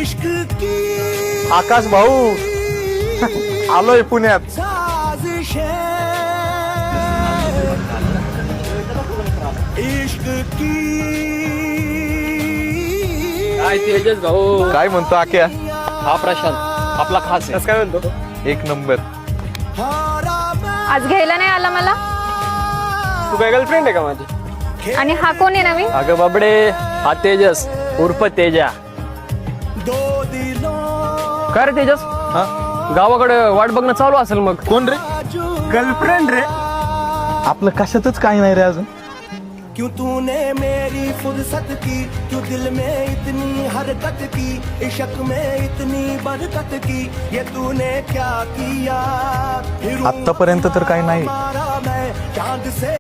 इश्क की आकाश भाऊ आलोय पुण्यात. साजिशें इश्क की काय तेजस भाऊ. काय म्हणतो आक्या? हा प्रशांत आपला खास आहे. काय म्हणतो? एक नंबर. आज घ्यायला नाही आला मला. तू काय गर्लफ्रेंड आहे का माझी? आणि हा कोण आहे नवीन? अगं बाबडे, हा तेजस उर्फ तेजा. दो दिलों काय रे तेजस? हा गावाकडे वाट बघणं चालू असेल मग. कोण रे? गर्लफ्रेंड रे. आपलं कशातच काही नाही रे अजून. क्यों तूने मेरी फुर्सत की, क्यों दिल में इतनी हरकत की, इश्क में इतनी बरकत की, ये तूने क्या किया? आत्तापर्यंत तर काही नाही. मारा मैं चांद से